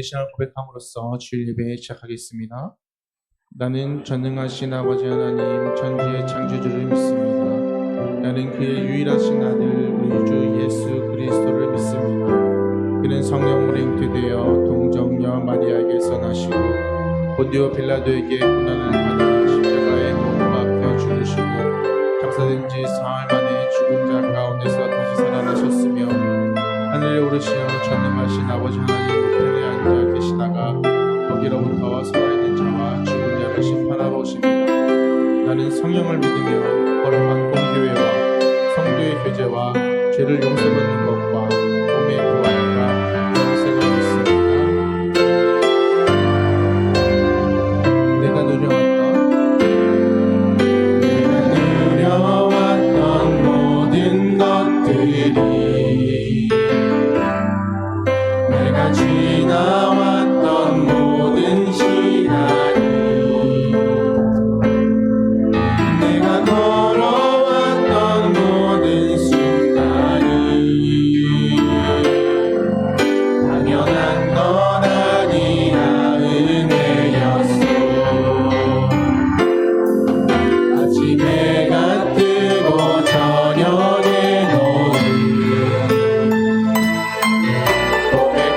내 신앙을 고백함으로써 주일 예배 시작하겠습니다. 나는 전능하신 아버지 하나님 천지의 창조주를 믿습니다. 나는 그의 유일하신 아들 우리 주 예수 그리스도를 믿습니다. 그는 성령으로 잉태되어 동정녀 마리아에게서 나시고 본디오 빌라도에게 고난을 받아 십자가에 못 박혀 죽으시고 작사된 지 사흘 만에 죽은 자 가운데서 다시 살아나셨으며 하늘에 오르시어 전능하신 아버지 하나님 우편에 앉아 계시다가 거기로부터 살아있는 자와 죽은 자를 심판하러 오십니다. 나는 성령을 믿으며 거룩한 공교회와 성도의 교제와 죄를 용서받는 것과 몸의 부활과 영생을 믿습니다. 내가 누려왔던 모든 것들이 내가 지나왔던 모든 시간이 내가 걸어왔던 모든 순간이 당연한 건 아니라 은혜였어. 아침에 해가 뜨고 저녁에 노는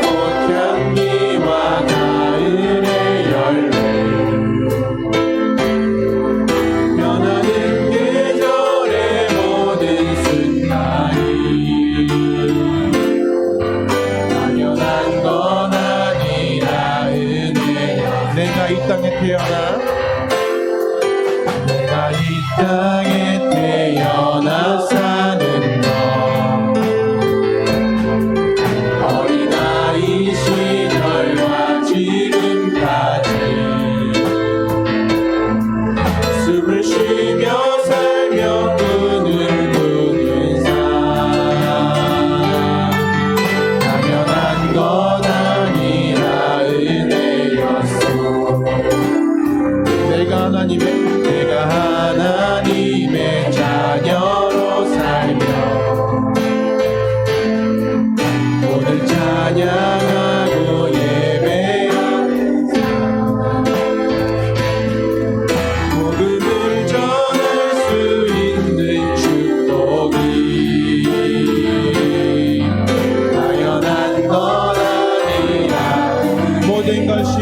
꽃향기와 가을의 열매 변하는 계절의 모든 순간이 당연한 건 아니라 은혜야. 내가 이 땅에 태어나 사는 것 어린아이 시절과 지금까지 숨을 쉬며 살며 꾸는 삶 당연한 건 아니라 은혜였어. 내가 하나님의 자녀로 살며 오늘 찬양하고 예배하는 복음을 전할 수 있는 축복이 당연한 건 아니라 모든 것이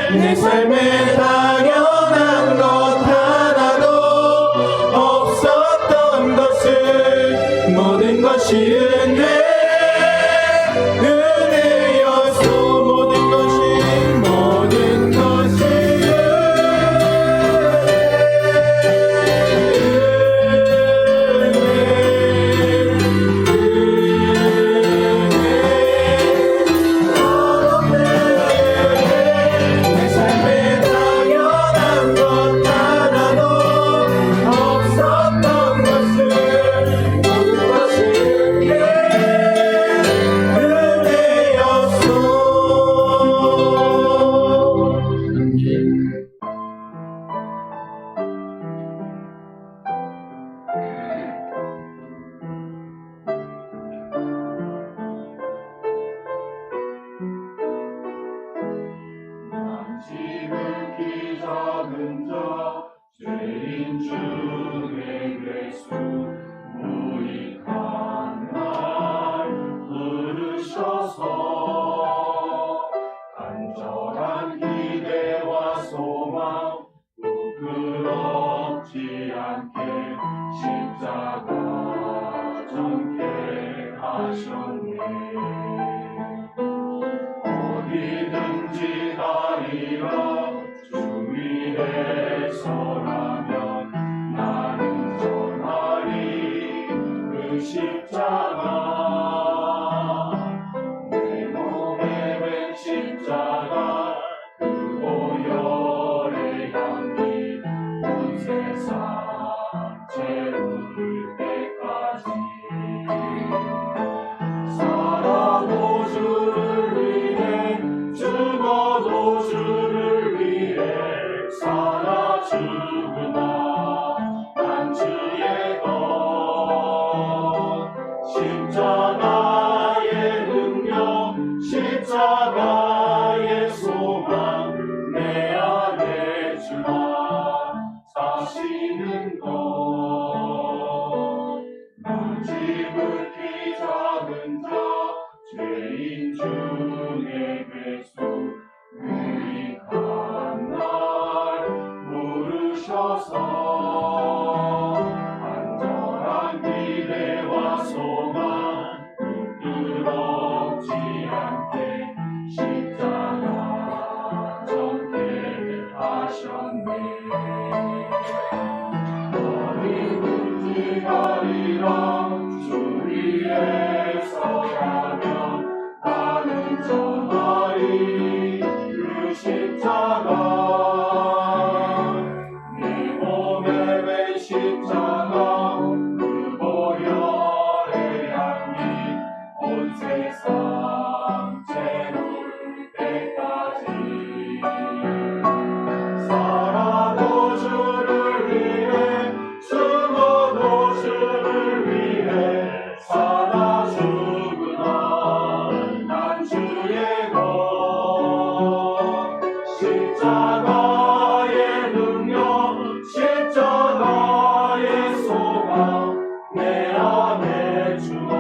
내 삶에 당연한 것 하나도 없었던 것을 모든 것이 은혜였어. 모든 것이 지극히 작은 자 죄인 중에 괴수 무익한 날 부르셔서 간절한 기대와 소망 부끄럽지 않게 십자가 정케 하셨네. 위해서라면 나는 전하리 그 십자가 내 몸에 맨 십자가 그 보혈의 향기 온 세상 채울 때까지 살아도 주를 위해 죽어도 주를 위해 살아 죽으나 난 주의 것 십자가의 능력 십자가의 소망 내 안에 주가 사시는 것 나 지극히 작은 자 죄인 중에 괴수 유익한 날 부르셔서 안전한 기대와 소망 부끄럽지 않게 십자가 전케 하셨네 어디든지 가리라 주 위에서라면 나는 전하리 그 십자가 네 몸에 맨 십자가 그 보혈의 향기 온 세상 채울 때까지 살아도 주를 위해 죽어도 주를 위해 살아 죽으나 난 주의 것 십자가의 능력 십자가의 소망 내 안에 주가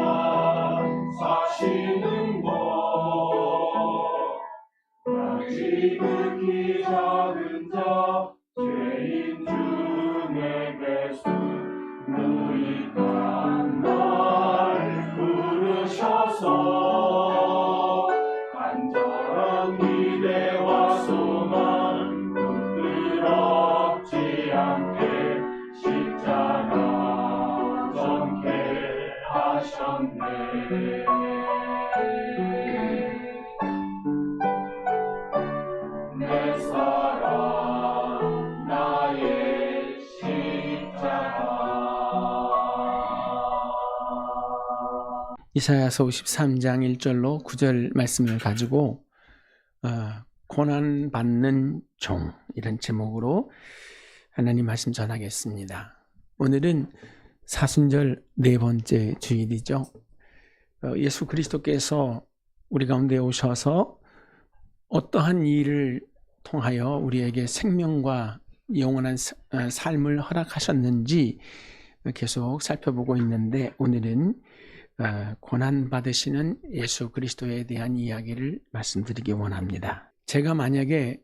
사시는 것 난 지극히 작은 자 죄인 중에 괴수 유익한 날 부르셔서 간절한 기대와 소망 부끄럽지 않게 십자가 전케 하셨네 내 사랑 나의 십자가 이사야서 53장 1절로 9절 말씀을 가지고 고난받는 종 이런 제목으로 하나님 말씀 전하겠습니다. 오늘은 사순절 네 번째 주일이죠. 예수 그리스도께서 우리 가운데 오셔서 어떠한 일을 통하여 우리에게 생명과 영원한 삶을 허락하셨는지 계속 살펴보고 있는데 오늘은 고난받으시는 예수 그리스도에 대한 이야기를 말씀드리기 원합니다. 제가 만약에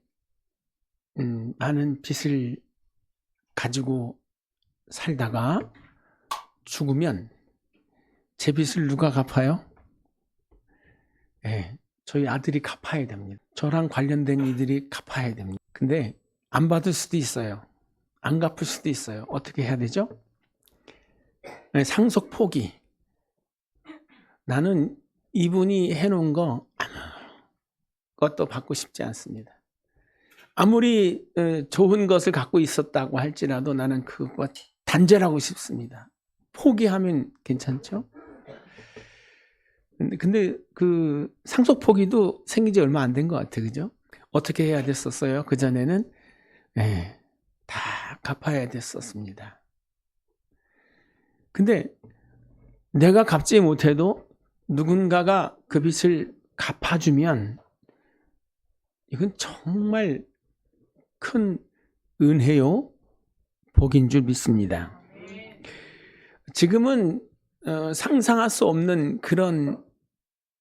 많은 빚을 가지고 살다가 죽으면 제 빚을 누가 갚아요? 네, 저희 아들이 갚아야 됩니다. 저랑 관련된 이들이 갚아야 됩니다. 근데 안 받을 수도 있어요. 안 갚을 수도 있어요. 어떻게 해야 되죠? 네, 상속 포기. 나는 이분이 해놓은 거 아무것도 받고 싶지 않습니다. 아무리 좋은 것을 갖고 있었다고 할지라도 나는 그거 단절하고 싶습니다. 포기하면 괜찮죠? 근데 그 상속 포기도 생긴 지 얼마 안 된 것 같아요. 그죠? 어떻게 해야 됐었어요? 그전에는 다 갚아야 됐었습니다. 근데 내가 갚지 못해도 누군가가 그 빚을 갚아주면 이건 정말 큰 은혜요, 복인 줄 믿습니다. 지금은 상상할 수 없는 그런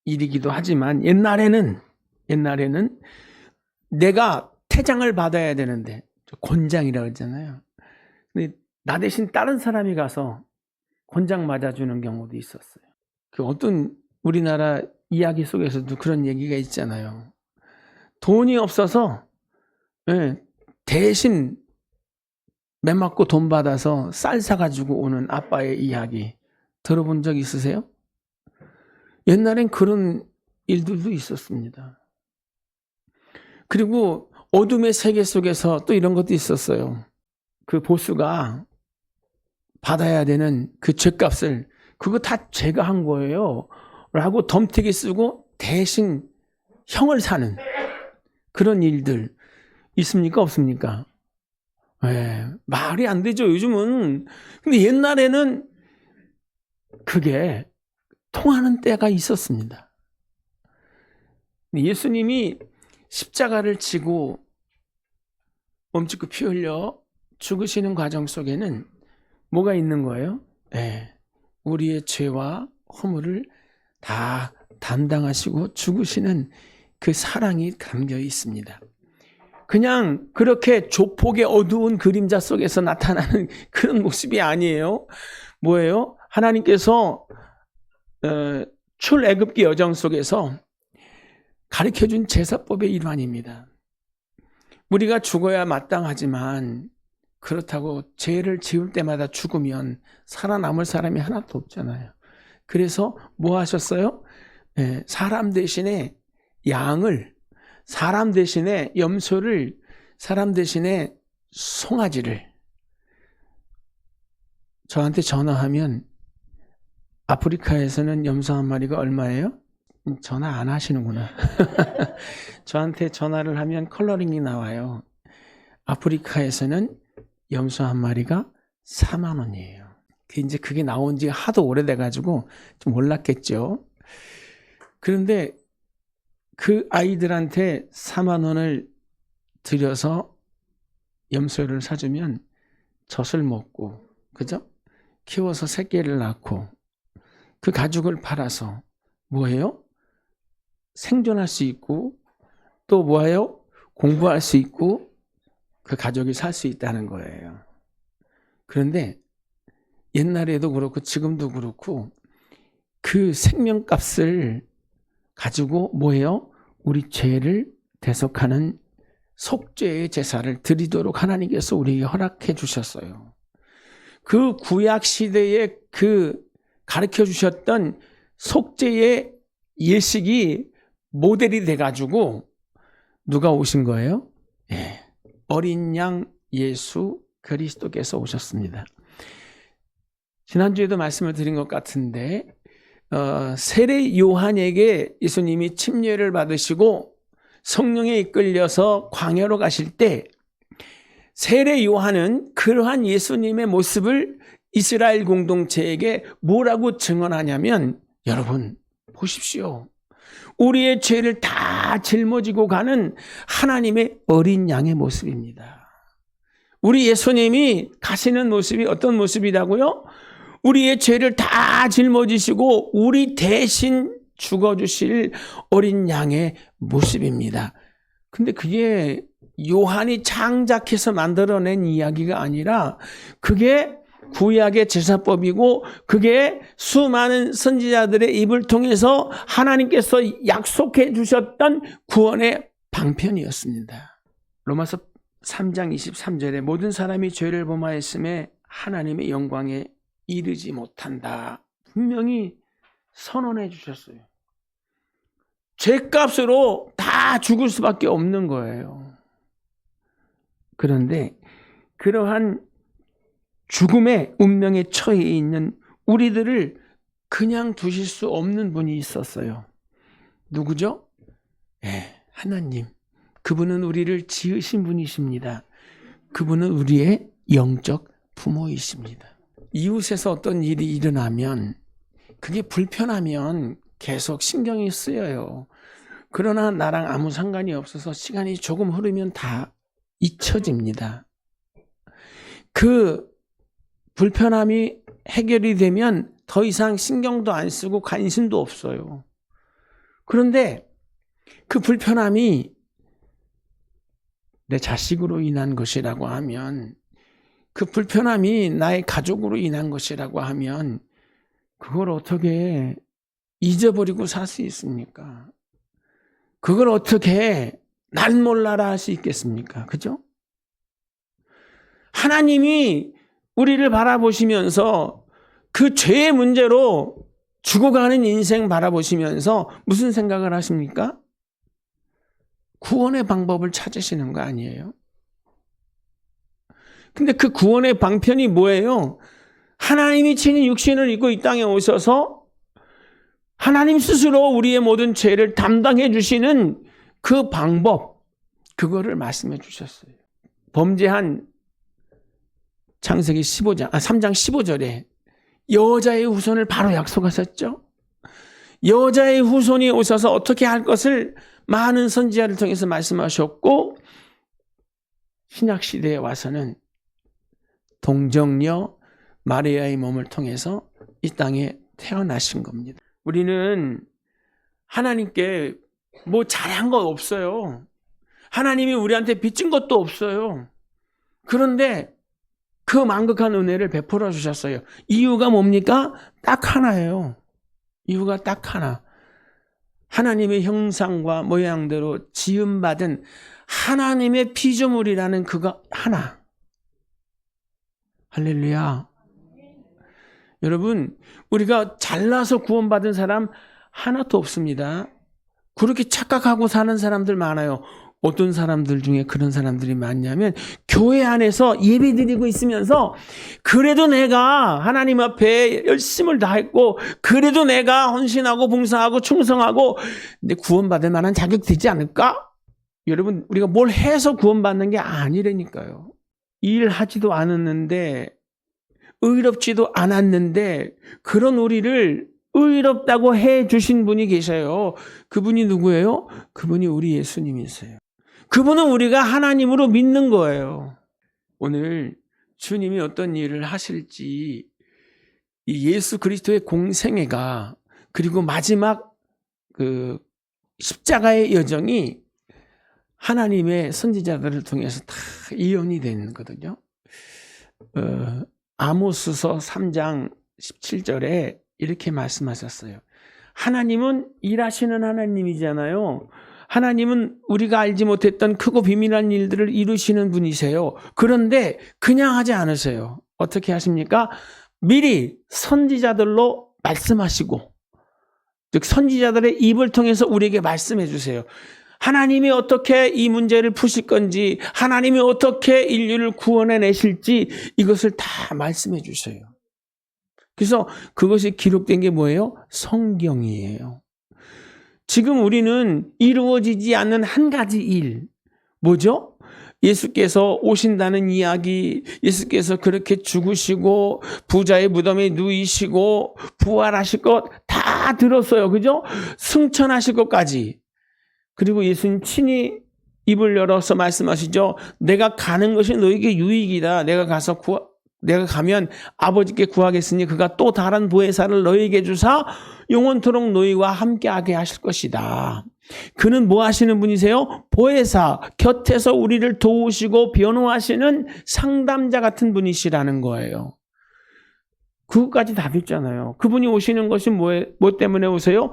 일이기도 하지만 옛날에는 내가 퇴장을 받아야 되는데 권장이라고 했잖아요. 근데 나 대신 다른 사람이 가서 권장 맞아주는 경우도 있었어요. 그 어떤 우리나라 이야기 속에서도 그런 얘기가 있잖아요. 돈이 없어서 대신 매 맞고 돈 받아서 쌀 사가지고 오는 아빠의 이야기 들어본 적 있으세요? 옛날엔 그런 일들도 있었습니다. 그리고 어둠의 세계 속에서 또 이런 것도 있었어요. 그 보스가 받아야 되는 그 죗값을 그거 다 제가 한 거예요 라고 덤태기 쓰고 대신 형을 사는 그런 일들 있습니까? 없습니까? 말이 안 되죠 요즘은. 근데 옛날에는 그게 통하는 때가 있었습니다. 예수님이 십자가를 지고 몸짓고 피 흘려 죽으시는 과정 속에는 뭐가 있는 거예요? 우리의 죄와 허물을 다 담당하시고 죽으시는 그 사랑이 담겨 있습니다. 그냥 그렇게 조폭의 어두운 그림자 속에서 나타나는 그런 모습이 아니에요. 뭐예요? 하나님께서 출애굽기 여정 속에서 가르쳐준 제사법의 일환입니다. 우리가 죽어야 마땅하지만 그렇다고 죄를 지을 때마다 죽으면 살아남을 사람이 하나도 없잖아요. 그래서 뭐 하셨어요? 사람 대신에 양을, 사람 대신에 염소를, 사람 대신에 송아지를. 저한테 전화하면 아프리카에서는 염소 한 마리가 얼마예요? 전화 안 하시는구나. 저한테 전화를 하면 컬러링이 나와요. 아프리카에서는 염소 한 마리가 4만 원이에요. 이제 그게 나온 지 하도 오래돼가지고 좀 올랐겠죠. 그런데 그 아이들한테 4만 원을 들여서 염소를 사주면 젖을 먹고, 그죠? 키워서 새끼를 낳고 그 가죽을 팔아서 뭐예요? 생존할 수 있고 또 뭐예요? 공부할 수 있고 그 가족이 살 수 있다는 거예요. 그런데 옛날에도 그렇고 지금도 그렇고 그 생명값을 가지고 뭐예요? 우리 죄를 대속하는 속죄의 제사를 드리도록 하나님께서 우리에게 허락해 주셨어요. 그 구약 시대에 그 가르쳐 주셨던 속죄의 예식이 모델이 돼가지고 누가 오신 거예요? 어린 양 예수 그리스도께서 오셨습니다. 지난주에도 말씀을 드린 것 같은데 세례 요한에게 예수님이 침례를 받으시고 성령에 이끌려서 광야로 가실 때 세례 요한은 그러한 예수님의 모습을 이스라엘 공동체에게 뭐라고 증언하냐면, 여러분 보십시오. 우리의 죄를 다 짊어지고 가는 하나님의 어린 양의 모습입니다. 우리 예수님이 가시는 모습이 어떤 모습이라고요? 우리의 죄를 다 짊어지시고 우리 대신 죽어주실 어린 양의 모습입니다. 근데 그게 요한이 창작해서 만들어낸 이야기가 아니라 그게 구약의 제사법이고 그게 수많은 선지자들의 입을 통해서 하나님께서 약속해 주셨던 구원의 방편이었습니다. 로마서 3장 23절에 모든 사람이 죄를 범하였음에 하나님의 영광에 이르지 못한다. 분명히 선언해 주셨어요. 죄값으로 다 죽을 수밖에 없는 거예요. 그런데 그러한 죽음의 운명에 처해 있는 우리들을 그냥 두실 수 없는 분이 있었어요. 누구죠? 하나님. 그분은 우리를 지으신 분이십니다. 그분은 우리의 영적 부모이십니다. 이웃에서 어떤 일이 일어나면 그게 불편하면 계속 신경이 쓰여요. 그러나 나랑 아무 상관이 없어서 시간이 조금 흐르면 다 잊혀집니다. 그 불편함이 해결이 되면 더 이상 신경도 안 쓰고 관심도 없어요. 그런데 그 불편함이 내 자식으로 인한 것이라고 하면, 그 불편함이 나의 가족으로 인한 것이라고 하면 그걸 어떻게 잊어버리고 살 수 있습니까? 그걸 어떻게 날 몰라라 할 수 있겠습니까? 그죠? 하나님이 우리를 바라보시면서 그 죄의 문제로 죽어가는 인생 바라보시면서 무슨 생각을 하십니까? 구원의 방법을 찾으시는 거 아니에요? 근데 그 구원의 방편이 뭐예요? 하나님이 친히 육신을 입고 이 땅에 오셔서 하나님 스스로 우리의 모든 죄를 담당해 주시는 그 방법, 그거를 말씀해 주셨어요. 범죄한 창세기 3장 15절에 여자의 후손을 바로 약속하셨죠. 여자의 후손이 오셔서 어떻게 할 것을 많은 선지자를 통해서 말씀하셨고, 신약시대에 와서는 동정녀 마리아의 몸을 통해서 이 땅에 태어나신 겁니다. 우리는 하나님께 뭐 잘한 거 없어요. 하나님이 우리한테 빚진 것도 없어요. 그런데 그 만극한 은혜를 베풀어 주셨어요. 이유가 뭡니까? 딱 하나예요. 이유가 딱 하나. 하나님의 형상과 모양대로 지음받은 하나님의 피조물이라는 그거 하나. 할렐루야. 여러분, 우리가 잘나서 구원받은 사람 하나도 없습니다. 그렇게 착각하고 사는 사람들 많아요. 어떤 사람들 중에 그런 사람들이 많냐면 교회 안에서 예배드리고 있으면서 그래도 내가 하나님 앞에 열심을 다했고 그래도 내가 헌신하고 봉사하고 충성하고 근데 구원받을 만한 자격 되지 않을까? 여러분, 우리가 뭘 해서 구원받는 게 아니라니까요. 일하지도 않았는데 의롭지도 않았는데 그런 우리를 의롭다고 해 주신 분이 계셔요. 그분이 누구예요? 그분이 우리 예수님이세요. 그분은 우리가 하나님으로 믿는 거예요. 오늘 주님이 어떤 일을 하실지 이 예수 그리스도의 공생애가 그리고 마지막 그 십자가의 여정이 하나님의 선지자들을 통해서 다 예언이 되는 거거든요. 아모스서 3장 17절에 이렇게 말씀하셨어요. 하나님은 일하시는 하나님이잖아요. 하나님은 우리가 알지 못했던 크고 비밀한 일들을 이루시는 분이세요. 그런데 그냥 하지 않으세요. 어떻게 하십니까? 미리 선지자들로 말씀하시고, 즉 선지자들의 입을 통해서 우리에게 말씀해 주세요. 하나님이 어떻게 이 문제를 푸실 건지, 하나님이 어떻게 인류를 구원해 내실지 이것을 다 말씀해 주세요. 그래서 그것이 기록된 게 뭐예요? 성경이에요. 지금 우리는 이루어지지 않는 한 가지 일, 뭐죠? 예수께서 오신다는 이야기, 예수께서 그렇게 죽으시고 부자의 무덤에 누이시고 부활하실 것 다 들었어요. 그죠? 승천하실 것까지. 그리고 예수님 친히 입을 열어서 말씀하시죠. 내가 가는 것이 너에게 유익이다. 내가 가면 아버지께 구하겠으니 그가 또 다른 보혜사를 너에게 주사 영원토록 너희와 함께하게 하실 것이다. 그는 뭐 하시는 분이세요? 보혜사, 곁에서 우리를 도우시고 변호하시는 상담자 같은 분이시라는 거예요. 그것까지 다 됐잖아요. 그분이 오시는 것이 뭐 때문에 오세요?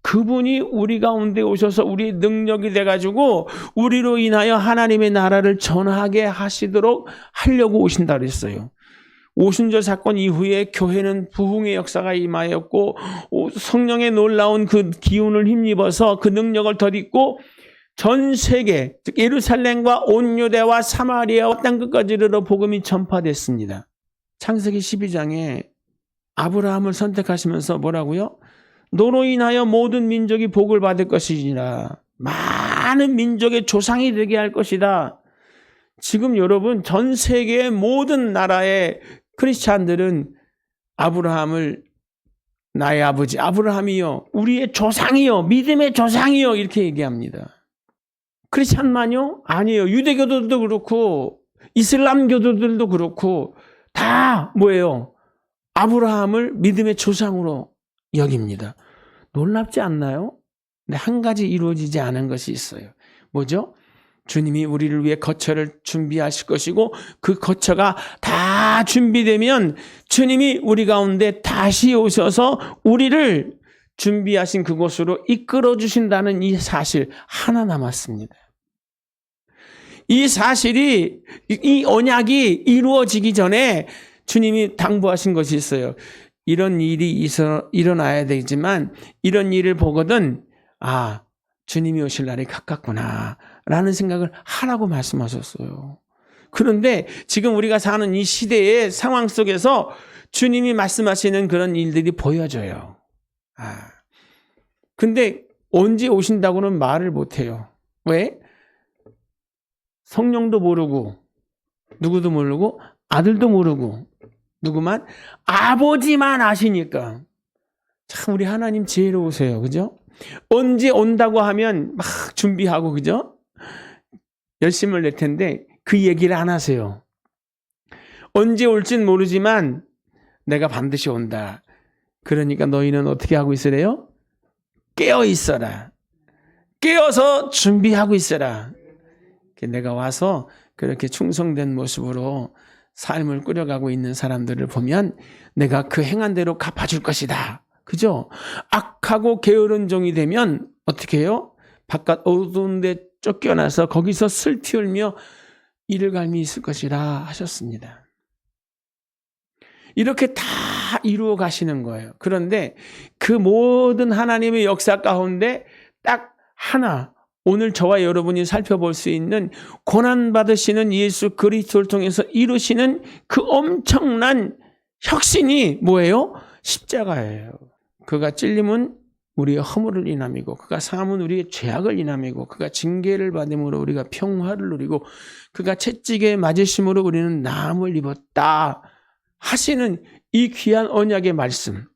그분이 우리 가운데 오셔서 우리의 능력이 돼가지고 우리로 인하여 하나님의 나라를 전하게 하시도록 하려고 오신다 그랬어요. 오순절 사건 이후에 교회는 부흥의 역사가 임하였고 성령의 놀라운 그 기운을 힘입어서 그 능력을 덧입고 전 세계, 즉 예루살렘과 온 유대와 사마리아와 땅끝까지 이르러 복음이 전파됐습니다. 창세기 12장에 아브라함을 선택하시면서 뭐라고요? 너로 인하여 모든 민족이 복을 받을 것이니라. 많은 민족의 조상이 되게 할 것이다. 지금 여러분 전 세계의 모든 나라의 크리스찬들은 아브라함을 나의 아버지 아브라함이요, 우리의 조상이요, 믿음의 조상이요 이렇게 얘기합니다. 크리스찬만요? 아니에요. 유대교도들도 그렇고 이슬람교도들도 그렇고 다 뭐예요? 아브라함을 믿음의 조상으로 여깁니다. 놀랍지 않나요? 근데 한 가지 이루어지지 않은 것이 있어요. 뭐죠? 주님이 우리를 위해 거처를 준비하실 것이고 그 거처가 다 준비되면 주님이 우리 가운데 다시 오셔서 우리를 준비하신 그곳으로 이끌어 주신다는 이 사실 하나 남았습니다. 이 사실이, 이 언약이 이루어지기 전에 주님이 당부하신 것이 있어요. 이런 일이 일어나야 되지만 이런 일을 보거든 주님이 오실 날이 가깝구나 라는 생각을 하라고 말씀하셨어요. 그런데 지금 우리가 사는 이 시대의 상황 속에서 주님이 말씀하시는 그런 일들이 보여져요. 근데 언제 오신다고는 말을 못해요. 왜? 성령도 모르고 누구도 모르고 아들도 모르고 누구만? 아버지만 아시니까. 참 우리 하나님 지혜로우세요. 그죠? 언제 온다고 하면 막 준비하고 그죠? 열심을 낼 텐데 그 얘기를 안 하세요. 언제 올진 모르지만 내가 반드시 온다. 그러니까 너희는 어떻게 하고 있으래요? 깨어 있어라. 깨어서 준비하고 있어라. 내가 와서 그렇게 충성된 모습으로 삶을 꾸려가고 있는 사람들을 보면 내가 그 행한 대로 갚아줄 것이다. 그죠? 악하고 게으른 종이 되면 어떻게 해요? 바깥 어두운 데 쫓겨나서 거기서 슬피 울며 이를 갈미 있을 것이라 하셨습니다. 이렇게 다 이루어 가시는 거예요. 그런데 그 모든 하나님의 역사 가운데 딱 하나, 오늘 저와 여러분이 살펴볼 수 있는 고난받으시는 예수 그리스도를 통해서 이루시는 그 엄청난 혁신이 뭐예요? 십자가예요. 그가 찔림은 우리의 허물을 인함이고 그가 사함은 우리의 죄악을 인함이고 그가 징계를 받음으로 우리가 평화를 누리고 그가 채찍에 맞으심으로 우리는 나음을 입었다 하시는 이 귀한 언약의 말씀,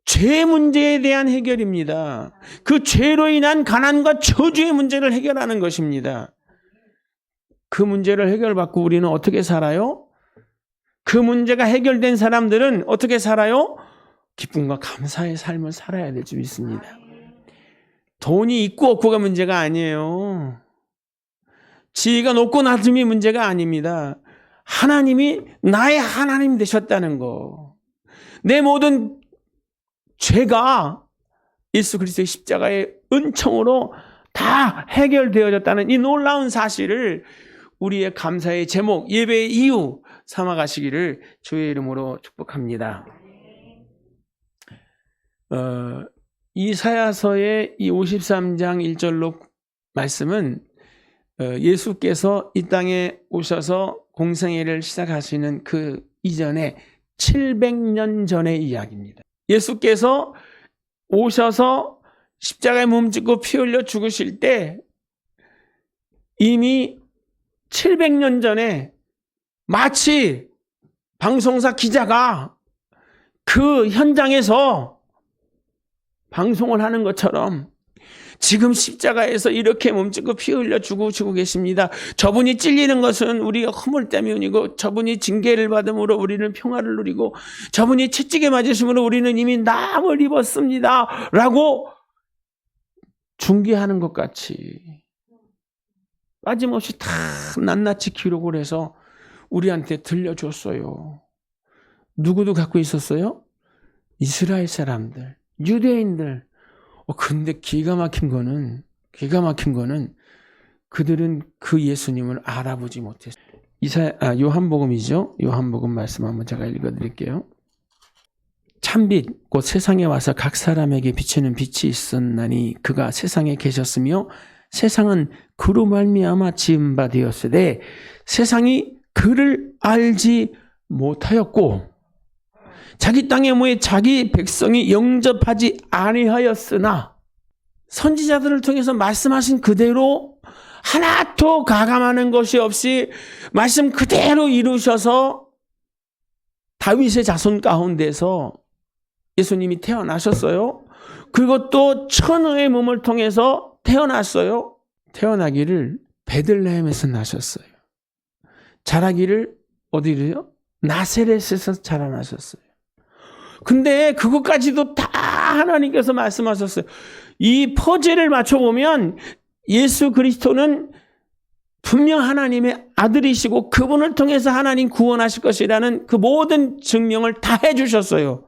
죄 문제에 대한 해결입니다. 그 죄로 인한 가난과 저주의 문제를 해결하는 것입니다. 그 문제를 해결받고 우리는 어떻게 살아요? 그 문제가 해결된 사람들은 어떻게 살아요? 기쁨과 감사의 삶을 살아야 될 줄 믿습니다. 돈이 있고 없고가 문제가 아니에요. 지위가 높고 낮음이 문제가 아닙니다. 하나님이 나의 하나님 되셨다는 거. 내 모든 죄가 예수 그리스도의 십자가의 은총으로 다 해결되어졌다는 이 놀라운 사실을 우리의 감사의 제목, 예배의 이유 삼아가시기를 주의 이름으로 축복합니다. 이사야서의 이 53장 1절로 말씀은 예수께서 이 땅에 오셔서 공생애를 시작하시는 그 이전에 700년 전의 이야기입니다. 예수께서 오셔서 십자가에 몸짓고 피 흘려 죽으실 때 이미 700년 전에 마치 방송사 기자가 그 현장에서 방송을 하는 것처럼 지금 십자가에서 이렇게 몸짓고 피 흘려 죽으시고 계십니다. 저분이 찔리는 것은 우리가 허물 때문이고 저분이 징계를 받음으로 우리는 평화를 누리고 저분이 채찍에 맞으심으로 우리는 이미 나음을 입었습니다. 라고 중계하는 것 같이 빠짐없이 다 낱낱이 기록을 해서 우리한테 들려줬어요. 누구도 갖고 있었어요? 이스라엘 사람들, 유대인들. 근데 기가 막힌 거는 그들은 그 예수님을 알아보지 못했어요. 요한복음이죠. 요한복음 말씀 한번 제가 읽어드릴게요. 참빛 곧 세상에 와서 각 사람에게 비치는 빛이 있었나니 그가 세상에 계셨으며 세상은 그로 말미암아 지은 바 되었으되 세상이 그를 알지 못하였고 자기 땅에 모여 자기 백성이 영접하지 아니하였으나 선지자들을 통해서 말씀하신 그대로 하나도 가감하는 것이 없이 말씀 그대로 이루셔서 다윗의 자손 가운데서 예수님이 태어나셨어요. 그것도 천의 몸을 통해서 태어났어요. 태어나기를 베들레헴에서 나셨어요. 자라기를 어디로요? 나세렛에서 자라나셨어요. 근데 그것까지도 다 하나님께서 말씀하셨어요. 이 퍼즐을 맞춰보면 예수 그리스도는 분명 하나님의 아들이시고 그분을 통해서 하나님 구원하실 것이라는 그 모든 증명을 다 해주셨어요.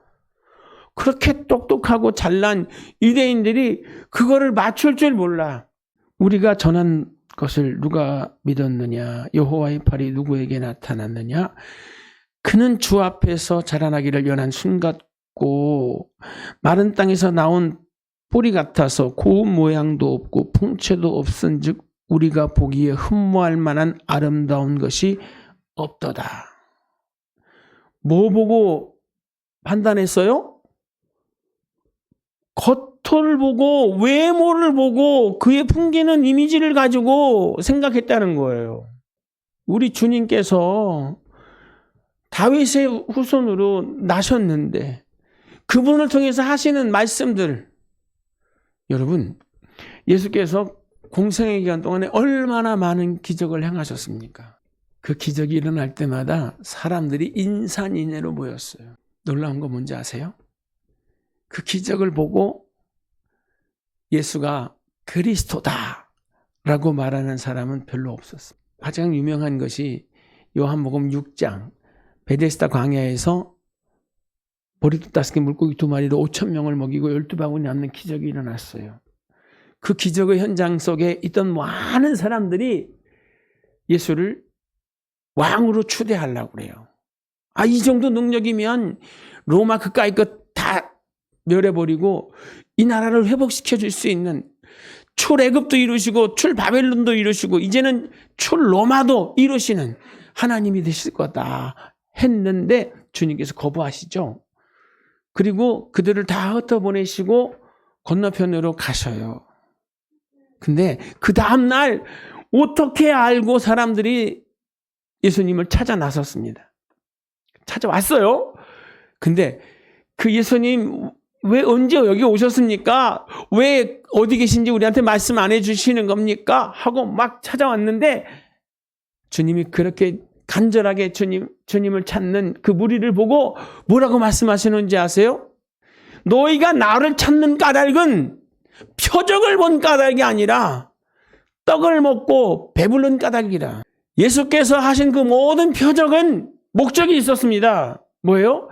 그렇게 똑똑하고 잘난 유대인들이 그거를 맞출 줄 몰라. 우리가 전한 것을 누가 믿었느냐? 여호와의 팔이 누구에게 나타났느냐? 그는 주 앞에서 자라나기를 연한 순 같고 마른 땅에서 나온 뿌리 같아서 고운 모양도 없고 풍채도 없은즉 우리가 보기에 흠모할 만한 아름다운 것이 없도다. 뭐 보고 판단했어요? 겉을 보고 외모를 보고 그의 풍기는 이미지를 가지고 생각했다는 거예요. 우리 주님께서 다윗의 후손으로 나셨는데 그분을 통해서 하시는 말씀들, 여러분, 예수께서 공생의 기간 동안에 얼마나 많은 기적을 행하셨습니까? 그 기적이 일어날 때마다 사람들이 인산인해로 모였어요. 놀라운 거 뭔지 아세요? 그 기적을 보고 예수가 그리스도다라고 말하는 사람은 별로 없었어요. 가장 유명한 것이 요한복음 6장 베데스다 광야에서 보리떡 5개 물고기 2마리로 5,000명을 먹이고 12바구니 남는 기적이 일어났어요. 그 기적의 현장 속에 있던 많은 사람들이 예수를 왕으로 추대하려고 그래요. 이 정도 능력이면 로마 그까이 것 다 멸해버리고 이 나라를 회복시켜 줄 수 있는 출애굽도 이루시고 출바벨론도 이루시고 이제는 출로마도 이루시는 하나님이 되실 거다 했는데 주님께서 거부하시죠. 그리고 그들을 다 흩어보내시고 건너편으로 가셔요. 근데 그 다음날 어떻게 알고 사람들이 예수님을 찾아 나섰습니다. 찾아왔어요. 근데 그 예수님 왜 언제 여기 오셨습니까? 왜 어디 계신지 우리한테 말씀 안 해주시는 겁니까? 하고 막 찾아왔는데 주님이 그렇게 간절하게 주님을 찾는 그 무리를 보고 뭐라고 말씀하시는지 아세요? 너희가 나를 찾는 까닭은 표적을 본 까닭이 아니라 떡을 먹고 배부른 까닭이라. 예수께서 하신 그 모든 표적은 목적이 있었습니다. 뭐예요?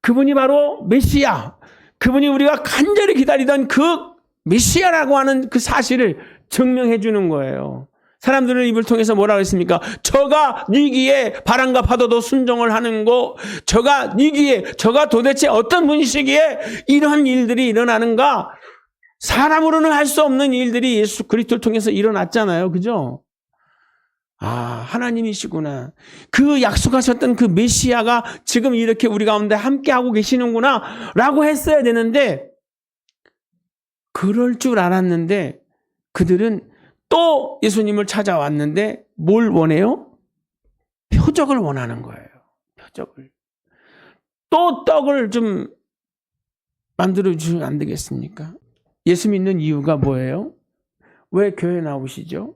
그분이 바로 메시아, 그분이 우리가 간절히 기다리던 그 메시아라고 하는 그 사실을 증명해 주는 거예요. 사람들은 입을 통해서 뭐라고 했습니까? 저가 니기에 바람과 파도도 순종을 하는 거, 저가 니기에, 저가 도대체 어떤 분이시기에 이러한 일들이 일어나는가? 사람으로는 할 수 없는 일들이 예수 그리스도를 통해서 일어났잖아요. 그죠? 하나님이시구나. 그 약속하셨던 그 메시아가 지금 이렇게 우리 가운데 함께하고 계시는구나 라고 했어야 되는데 그럴 줄 알았는데 그들은 또 예수님을 찾아왔는데 뭘 원해요? 표적을 원하는 거예요. 표적을. 또 떡을 좀 만들어 주시면 안 되겠습니까? 예수 믿는 이유가 뭐예요? 왜 교회 나오시죠?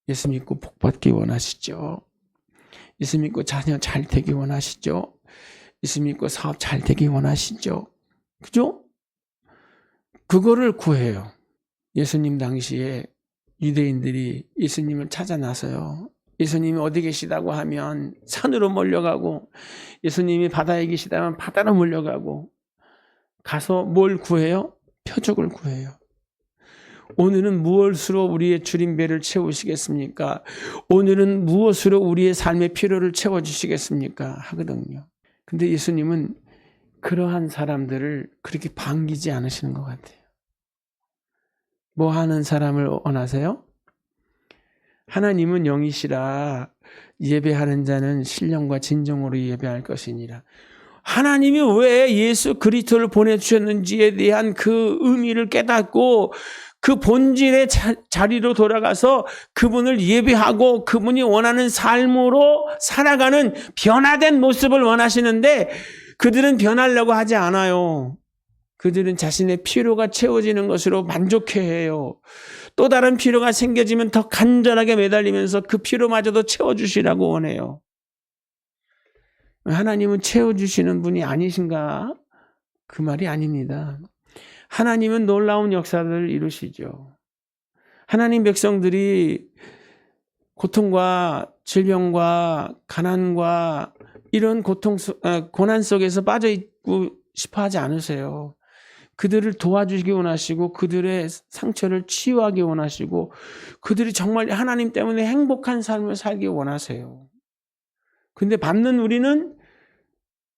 예수 믿고 복 받기 원하시죠? 예수 믿고 자녀 잘 되기 원하시죠? 예수 믿고 사업 잘 되기 원하시죠? 그죠? 그거를 구해요. 예수님 당시에 유대인들이 예수님을 찾아 나서요. 예수님이 어디 계시다고 하면 산으로 몰려가고 예수님이 바다에 계시다면 바다로 몰려가고 가서 뭘 구해요? 표적을 구해요. 오늘은 무엇으로 우리의 줄임배를 채우시겠습니까? 오늘은 무엇으로 우리의 삶의 필요를 채워주시겠습니까? 하거든요. 근데 예수님은 그러한 사람들을 그렇게 반기지 않으시는 것 같아요. 뭐 하는 사람을 원하세요? 하나님은 영이시라 예배하는 자는 신령과 진정으로 예배할 것이니라. 하나님이 왜 예수 그리스도를 보내주셨는지에 대한 그 의미를 깨닫고 그 본질의 자리로 돌아가서 그분을 예배하고 그분이 원하는 삶으로 살아가는 변화된 모습을 원하시는데 그들은 변하려고 하지 않아요. 그들은 자신의 필요가 채워지는 것으로 만족해해요. 또 다른 필요가 생겨지면 더 간절하게 매달리면서 그 필요마저도 채워주시라고 원해요. 하나님은 채워주시는 분이 아니신가? 그 말이 아닙니다. 하나님은 놀라운 역사를 이루시죠. 하나님 백성들이 고통과 질병과 가난과 이런 고난 속에서 빠져 있고 싶어 하지 않으세요. 그들을 도와주시기 원하시고 그들의 상처를 치유하기 원하시고 그들이 정말 하나님 때문에 행복한 삶을 살기 원하세요. 근데 받는 우리는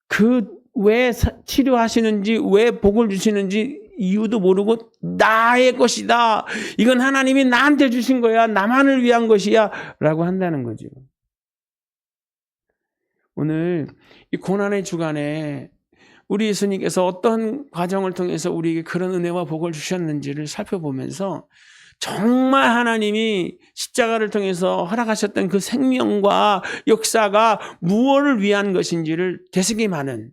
그 왜 치료하시는지 왜 복을 주시는지 이유도 모르고 나의 것이다. 이건 하나님이 나한테 주신 거야. 나만을 위한 것이야. 라고 한다는 거죠. 오늘 이 고난의 주간에 우리 예수님께서 어떤 과정을 통해서 우리에게 그런 은혜와 복을 주셨는지를 살펴보면서 정말 하나님이 십자가를 통해서 허락하셨던 그 생명과 역사가 무엇을 위한 것인지를 되새김하는,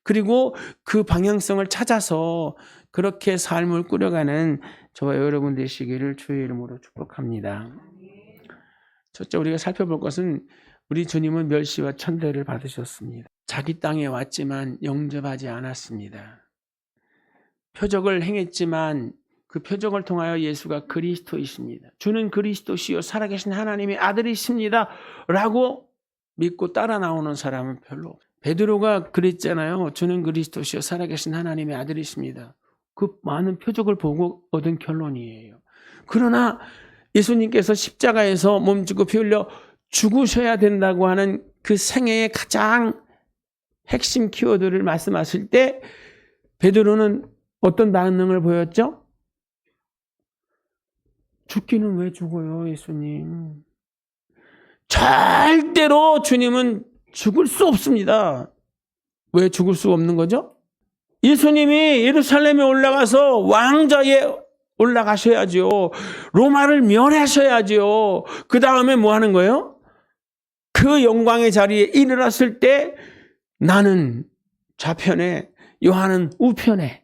그리고 그 방향성을 찾아서 그렇게 삶을 꾸려가는 저와 여러분 되시기를 주의 이름으로 축복합니다. 첫째, 우리가 살펴볼 것은 우리 주님은 멸시와 천대를 받으셨습니다. 자기 땅에 왔지만 영접하지 않았습니다. 표적을 행했지만 그 표적을 통하여 예수가 그리스도이십니다. 주는 그리스도시요 살아계신 하나님의 아들이십니다. 라고 믿고 따라 나오는 사람은 별로 없어요. 베드로가 그랬잖아요. 주는 그리스도시요 살아계신 하나님의 아들이십니다. 그 많은 표적을 보고 얻은 결론이에요. 그러나 예수님께서 십자가에서 몸주고 피 흘려 죽으셔야 된다고 하는 그 생애의 가장 핵심 키워드를 말씀하실 때 베드로는 어떤 반응을 보였죠? 죽기는 왜 죽어요, 예수님? 절대로 주님은 죽을 수 없습니다. 왜 죽을 수 없는 거죠? 예수님이 예루살렘에 올라가서 왕좌에 올라가셔야죠. 로마를 멸하셔야죠. 그 다음에 뭐 하는 거예요? 그 영광의 자리에 이르렀을 때 나는 좌편에, 요한은 우편에,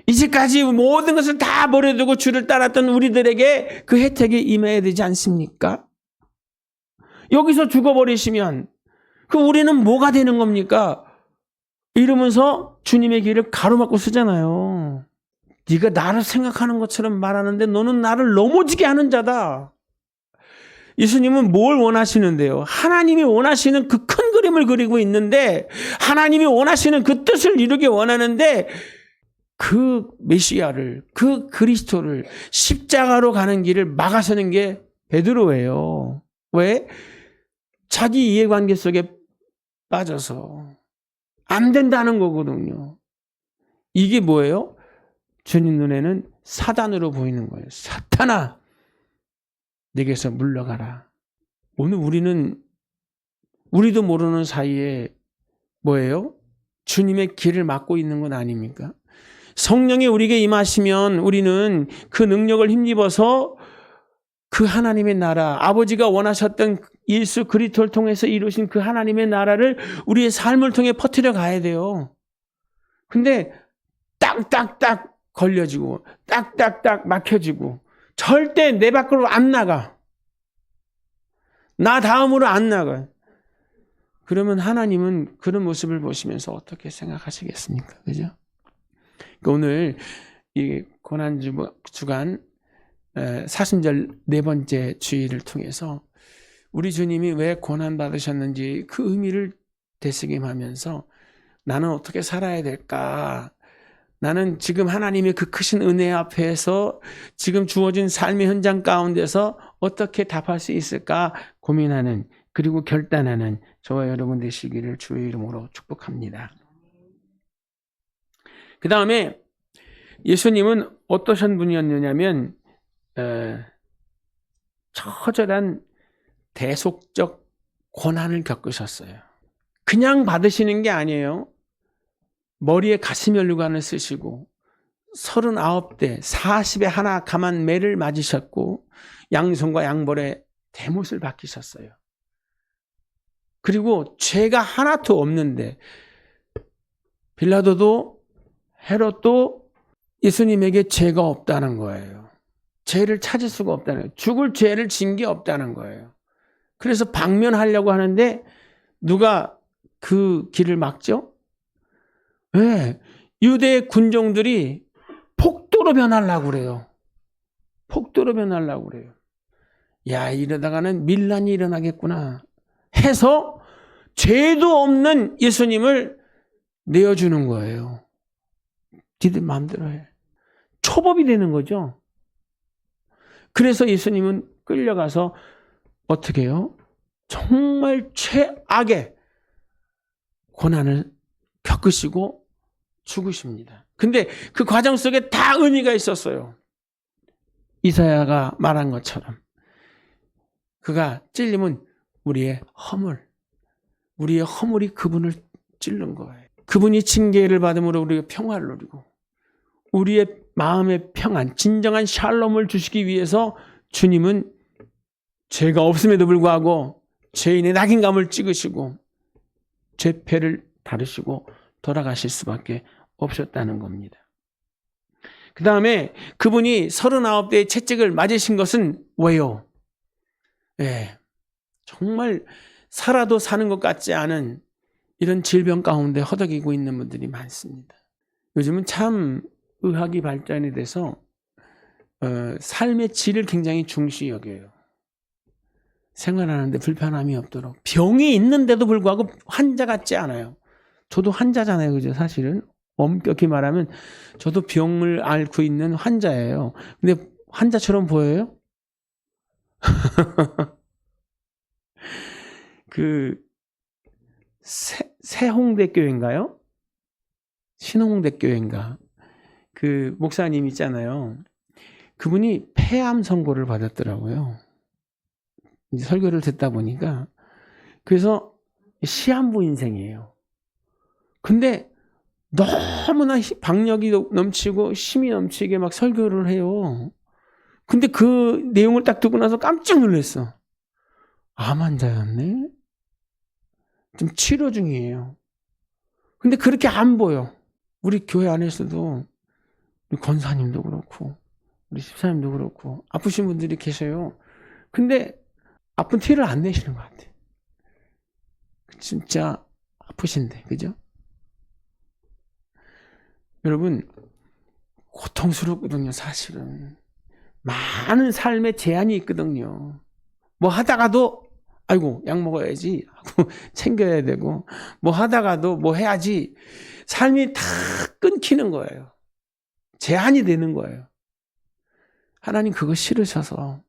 이제까지 모든 것을 다 버려두고 주를 따랐던 우리들에게 그 혜택이 임해야 되지 않습니까? 여기서 죽어버리시면 그 우리는 뭐가 되는 겁니까? 이러면서 주님의 길을 가로막고 쓰잖아요. 네가 나를 생각하는 것처럼 말하는데 너는 나를 넘어지게 하는 자다. 예수님은 뭘 원하시는데요? 하나님이 원하시는 그 큰 그림을 그리고 있는데, 하나님이 원하시는 그 뜻을 이루기 원하는데, 그 메시아를, 그 그리스도를 십자가로 가는 길을 막아서는 게 베드로예요. 왜? 자기 이해관계 속에 빠져서 안 된다는 거거든요. 이게 뭐예요? 주님 눈에는 사단으로 보이는 거예요. 사탄아, 내게서 물러가라. 오늘 우리도 모르는 사이에 뭐예요? 주님의 길을 막고 있는 건 아닙니까? 성령이 우리에게 임하시면 우리는 그 능력을 힘입어서 그 하나님의 나라, 아버지가 원하셨던 예수 그리스도를 통해서 이루신 그 하나님의 나라를 우리의 삶을 통해 퍼뜨려 가야 돼요. 근데 딱딱딱 걸려지고 딱딱딱 막혀지고 절대 내 밖으로 안 나가. 나 다음으로 안 나가. 그러면 하나님은 그런 모습을 보시면서 어떻게 생각하시겠습니까? 그죠? 그러니까 오늘 이 고난주간 사순절 네 번째 주일을 통해서 우리 주님이 왜 고난 받으셨는지 그 의미를 되새김하면서 나는 어떻게 살아야 될까? 나는 지금 하나님의 그 크신 은혜 앞에서 지금 주어진 삶의 현장 가운데서 어떻게 답할 수 있을까 고민하는, 그리고 결단하는 저와 여러분 되시기를 주의 이름으로 축복합니다. 그 다음에 예수님은 어떠신 분이었느냐면 처절한 대속적 고난을 겪으셨어요. 그냥 받으시는 게 아니에요. 머리에 가시면류관을 쓰시고 39대 40에 하나 감한 매를 맞으셨고 양손과 양벌에 대못을 박히셨어요. 그리고 죄가 하나도 없는데 빌라도도 헤롯도 예수님에게 죄가 없다는 거예요. 죄를 찾을 수가 없다는 거예요. 죽을 죄를 진 게 없다는 거예요. 그래서 방면하려고 하는데 누가 그 길을 막죠? 왜? 유대의 군종들이 폭도로 변하려고 그래요. 폭도로 변하려고 그래요. 야, 이러다가는 밀란이 일어나겠구나 해서 죄도 없는 예수님을 내어주는 거예요. 니들 마음대로 해. 초법이 되는 거죠. 그래서 예수님은 끌려가서 어떻게 해요? 정말 최악의 고난을 겪으시고 죽으십니다. 근데 그 과정 속에 다 의미가 있었어요. 이사야가 말한 것처럼 그가 찔림은 우리의 허물이 그분을 찔른 거예요. 그분이 징계를 받음으로 우리가 평화를 누리고 우리의 마음의 평안, 진정한 샬롬을 주시기 위해서 주님은 죄가 없음에도 불구하고 죄인의 낙인감을 찍으시고 죄패를 다루시고 돌아가실 수밖에 없었다는 겁니다. 그 다음에 그분이 39대의 채찍을 맞으신 것은 왜요? 정말 살아도 사는 것 같지 않은 이런 질병 가운데 허덕이고 있는 분들이 많습니다. 요즘은 참 의학이 발전이 돼서 삶의 질을 굉장히 중시 여겨요. 생활하는데 불편함이 없도록. 병이 있는데도 불구하고 환자 같지 않아요. 저도 환자잖아요. 그죠? 사실은 엄격히 말하면 저도 병을 앓고 있는 환자예요. 근데 환자처럼 보여요? 새홍대교회인가요? 신홍대교회인가? 그 목사님 있잖아요. 그분이 폐암 선고를 받았더라고요. 이제 설교를 듣다 보니까. 그래서 시한부 인생이에요. 근데 너무나 박력이 넘치고 힘이 넘치게 막 설교를 해요. 근데 그 내용을 딱 듣고 나서 깜짝 놀랐어. 암 환자였네? 좀 치료 중이에요. 근데 그렇게 안 보여. 우리 교회 안에서도 우리 권사님도 그렇고 우리 집사님도 그렇고 아프신 분들이 계셔요. 근데 아픈 티를 안 내시는 것 같아요. 진짜 아프신데, 그죠? 여러분, 고통스럽거든요, 사실은. 많은 삶에 제한이 있거든요. 뭐 하다가도 아이고 약 먹어야지 하고 챙겨야 되고 뭐 하다가도 뭐 해야지 삶이 다 끊기는 거예요. 제한이 되는 거예요. 하나님 그거 싫으셔서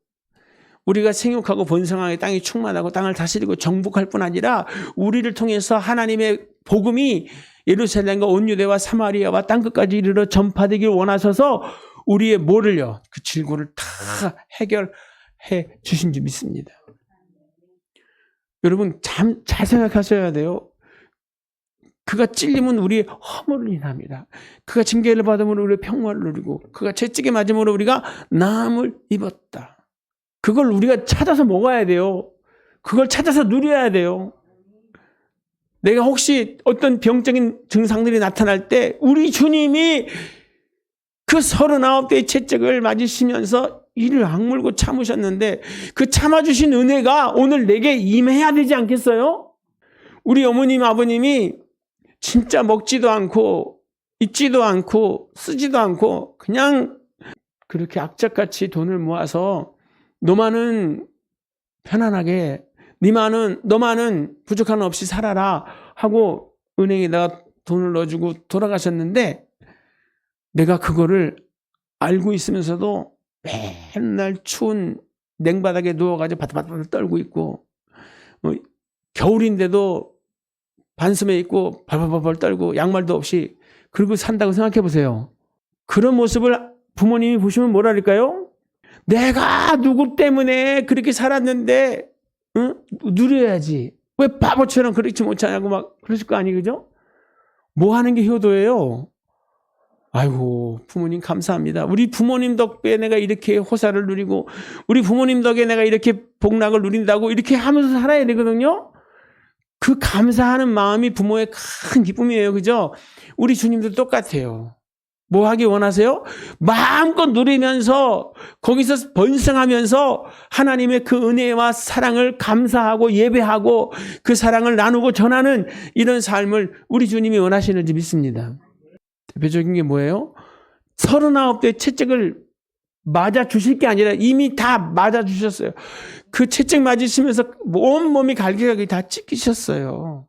우리가 생육하고 번성하게 땅이 충만하고 땅을 다스리고 정복할 뿐 아니라 우리를 통해서 하나님의 복음이 예루살렘과 온 유대와 사마리아와 땅끝까지 이르러 전파되길 원하셔서 우리의 뭐를요? 그 질고를 다 해결해 주신 줄 믿습니다. 여러분 잘 생각하셔야 돼요. 그가 찔림은 우리의 허물을 인합니다. 그가 징계를 받음으로 우리의 평화를 누리고 그가 채찍에 맞음으로 우리가 나음을 입었다. 그걸 우리가 찾아서 먹어야 돼요. 그걸 찾아서 누려야 돼요. 내가 혹시 어떤 병적인 증상들이 나타날 때 우리 주님이 그 39대의 채찍을 맞으시면서 이를 악물고 참으셨는데 그 참아주신 은혜가 오늘 내게 임해야 되지 않겠어요? 우리 어머님 아버님이 진짜 먹지도 않고 입지도 않고 쓰지도 않고 그냥 그렇게 악착같이 돈을 모아서 너만은 편안하게 너만은 부족한 것 없이 살아라 하고 은행에다가 돈을 넣어주고 돌아가셨는데 내가 그거를 알고 있으면서도 맨날 추운 냉바닥에 누워가지고 바들바들 떨고 있고 겨울인데도 반스에 입고 발발발 떨고 양말도 없이 그러고 산다고 생각해 보세요. 그런 모습을 부모님이 보시면 뭐라 할까요? 내가 누구 때문에 그렇게 살았는데 누려야지. 왜 바보처럼 그렇지 못하냐고 막 그러실 거 아니에요, 그죠? 뭐 하는 게 효도예요? 아이고 부모님 감사합니다. 우리 부모님 덕분에 내가 이렇게 호사를 누리고 우리 부모님 덕에 내가 이렇게 복락을 누린다고 이렇게 하면서 살아야 되거든요. 그 감사하는 마음이 부모의 큰 기쁨이에요. 그죠? 우리 주님도 똑같아요. 뭐 하기 원하세요? 마음껏 누리면서 거기서 번성하면서 하나님의 그 은혜와 사랑을 감사하고 예배하고 그 사랑을 나누고 전하는 이런 삶을 우리 주님이 원하시는지 믿습니다. 대표적인 게 뭐예요? 39대 채찍을 맞아 주실 게 아니라 이미 다 맞아 주셨어요. 그 채찍 맞으시면서 온몸이 갈기갈기 다 찢기셨어요.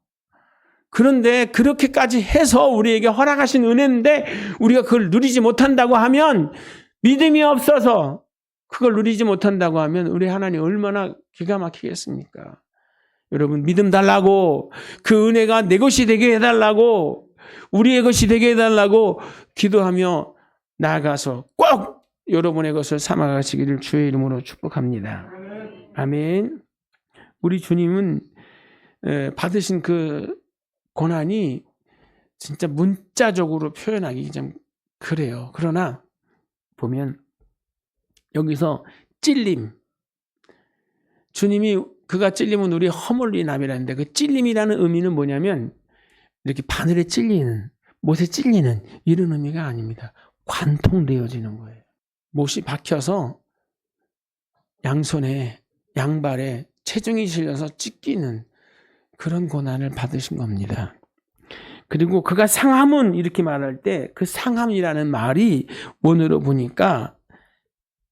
그런데 그렇게까지 해서 우리에게 허락하신 은혜인데 우리가 그걸 누리지 못한다고 하면, 믿음이 없어서 그걸 누리지 못한다고 하면 우리 하나님 얼마나 기가 막히겠습니까? 여러분, 믿음 달라고, 그 은혜가 내 것이 되게 해달라고, 우리의 것이 되게 해달라고 기도하며 나아가서 꼭 여러분의 것을 삼아가시기를 주의 이름으로 축복합니다. 아멘. 우리 주님은 받으신 그 고난이 진짜 문자적으로 표현하기 좀 그래요. 그러나 보면 여기서 찔림, 주님이 그가 찔림은 우리 허물리 남이라는데, 그 찔림이라는 의미는 뭐냐면 이렇게 바늘에 찔리는, 못에 찔리는 이런 의미가 아닙니다. 관통되어지는 거예요. 못이 박혀서 양손에 양발에 체중이 실려서 찢기는 그런 고난을 받으신 겁니다. 그리고 그가 상함은 이렇게 말할 때 그 상함이라는 말이 원어로 보니까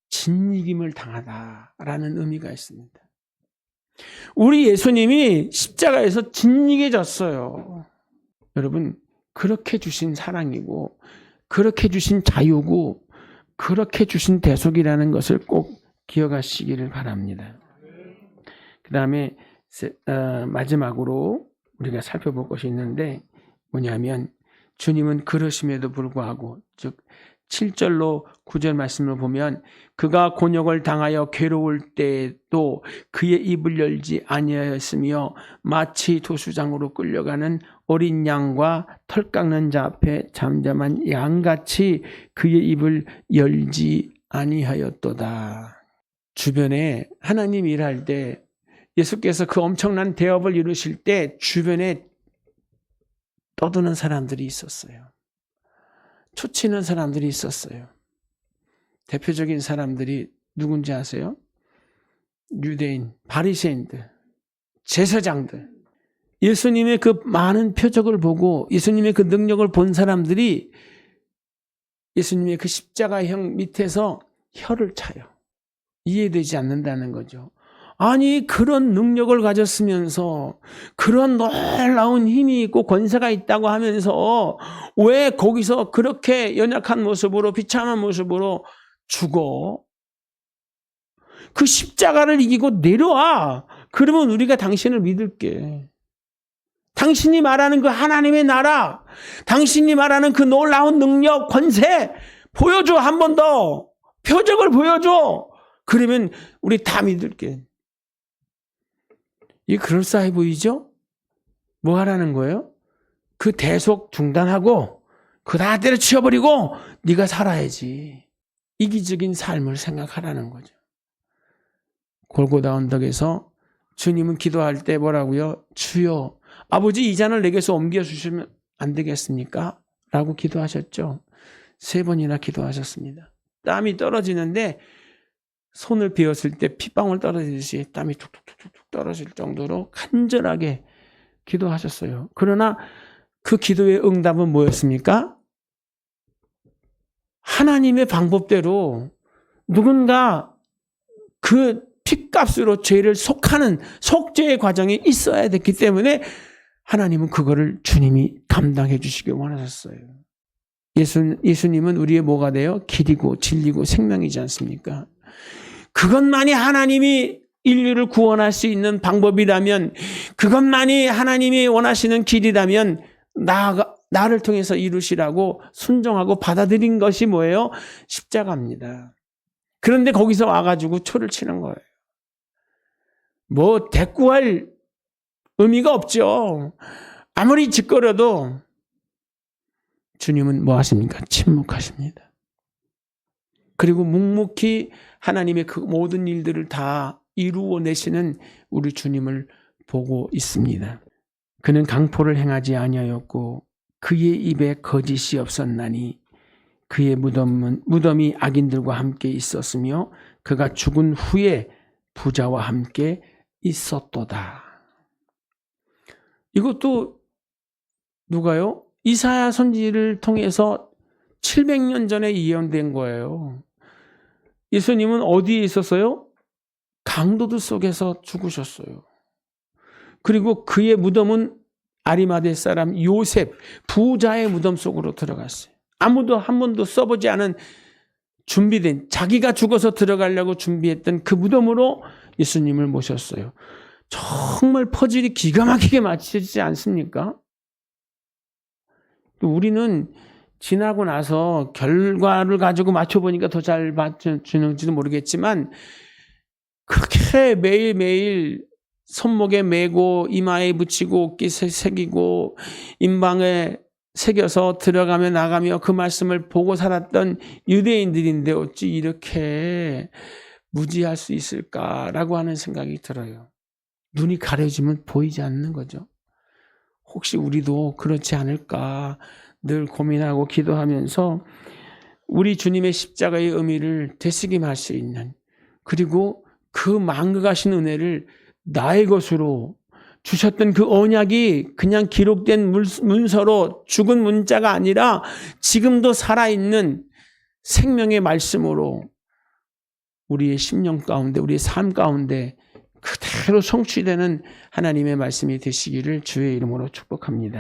진이김을 당하다라는 의미가 있습니다. 우리 예수님이 십자가에서 진이겨졌어요. 여러분, 그렇게 주신 사랑이고 그렇게 주신 자유고 그렇게 주신 대속이라는 것을 꼭 기억하시기를 바랍니다. 그 다음에 마지막으로 우리가 살펴볼 것이 있는데 뭐냐면, 주님은 그러심에도 불구하고, 즉 7절로 9절 말씀을 보면 그가 곤욕을 당하여 괴로울 때에도 그의 입을 열지 아니하였으며 마치 도수장으로 끌려가는 어린 양과 털 깎는 자 앞에 잠잠한 양같이 그의 입을 열지 아니하였도다. 주변에 하나님 일할 때, 예수께서 그 엄청난 대업을 이루실 때 주변에 떠드는 사람들이 있었어요. 초치는 사람들이 있었어요. 대표적인 사람들이 누군지 아세요? 유대인, 바리새인들, 제사장들. 예수님의 그 많은 표적을 보고 예수님의 그 능력을 본 사람들이 예수님의 그 십자가형 밑에서 혀를 차요. 이해되지 않는다는 거죠. 아니, 그런 능력을 가졌으면서, 그런 놀라운 힘이 있고 권세가 있다고 하면서 왜 거기서 그렇게 연약한 모습으로, 비참한 모습으로 죽어? 그 십자가를 이기고 내려와. 그러면 우리가 당신을 믿을게. 당신이 말하는 그 하나님의 나라, 당신이 말하는 그 놀라운 능력, 권세 보여줘. 한 번 더 표적을 보여줘. 그러면 우리 다 믿을게. 이게 그럴싸해 보이죠? 뭐 하라는 거예요? 그 대속 중단하고 그 다 때려치워버리고 네가 살아야지. 이기적인 삶을 생각하라는 거죠. 골고다 언덕에서 주님은 기도할 때 뭐라고요? 주여, 아버지 이 잔을 내게서 옮겨주시면 안 되겠습니까? 라고 기도하셨죠. 3번이나 기도하셨습니다. 땀이 떨어지는데 손을 비웠을 때 핏방울 떨어지듯이 땀이 툭툭툭툭 떨어질 정도로 간절하게 기도하셨어요. 그러나 그 기도의 응답은 뭐였습니까? 하나님의 방법대로 누군가 그 핏값으로 죄를 속하는 속죄의 과정이 있어야 됐기 때문에 하나님은 그거를 주님이 감당해 주시길 원하셨어요. 예수님은 우리의 뭐가 돼요? 길이고 진리고 생명이지 않습니까? 그것만이 하나님이 인류를 구원할 수 있는 방법이라면, 그것만이 하나님이 원하시는 길이라면 나를 통해서 이루시라고 순종하고 받아들인 것이 뭐예요? 십자가입니다. 그런데 거기서 와가지고 초를 치는 거예요. 뭐 대꾸할 의미가 없죠. 아무리 짓거려도 주님은 뭐 하십니까? 침묵하십니다. 그리고 묵묵히 하나님의 그 모든 일들을 다 이루어내시는 우리 주님을 보고 있습니다. 그는 강포를 행하지 아니하였고 그의 입에 거짓이 없었나니 그의 무덤이 악인들과 함께 있었으며 그가 죽은 후에 부자와 함께 있었도다. 이것도 누가요? 이사야 선지를 통해서 700년 전에 예언된 거예요. 예수님은 어디에 있었어요? 강도들 속에서 죽으셨어요. 그리고 그의 무덤은 아리마대 사람 요셉 부자의 무덤 속으로 들어갔어요. 아무도 한 번도 써보지 않은 준비된, 자기가 죽어서 들어가려고 준비했던 그 무덤으로 예수님을 모셨어요. 정말 퍼즐이 기가 막히게 맞춰지지 않습니까? 우리는 지나고 나서 결과를 가지고 맞춰보니까 더 잘 맞춰지는지도 모르겠지만, 그렇게 매일매일 손목에 메고 이마에 붙이고 어깨에 새기고 임방에 새겨서 들어가며 나가며 그 말씀을 보고 살았던 유대인들인데 어찌 이렇게 무지할 수 있을까라고 하는 생각이 들어요. 눈이 가려지면 보이지 않는 거죠. 혹시 우리도 그렇지 않을까 늘 고민하고 기도하면서 우리 주님의 십자가의 의미를 되새김할 수 있는, 그리고 그 망각하신 은혜를 나의 것으로 주셨던 그 언약이 그냥 기록된 문서로 죽은 문자가 아니라 지금도 살아있는 생명의 말씀으로 우리의 심령 가운데, 우리의 삶 가운데 그대로 성취되는 하나님의 말씀이 되시기를 주의 이름으로 축복합니다.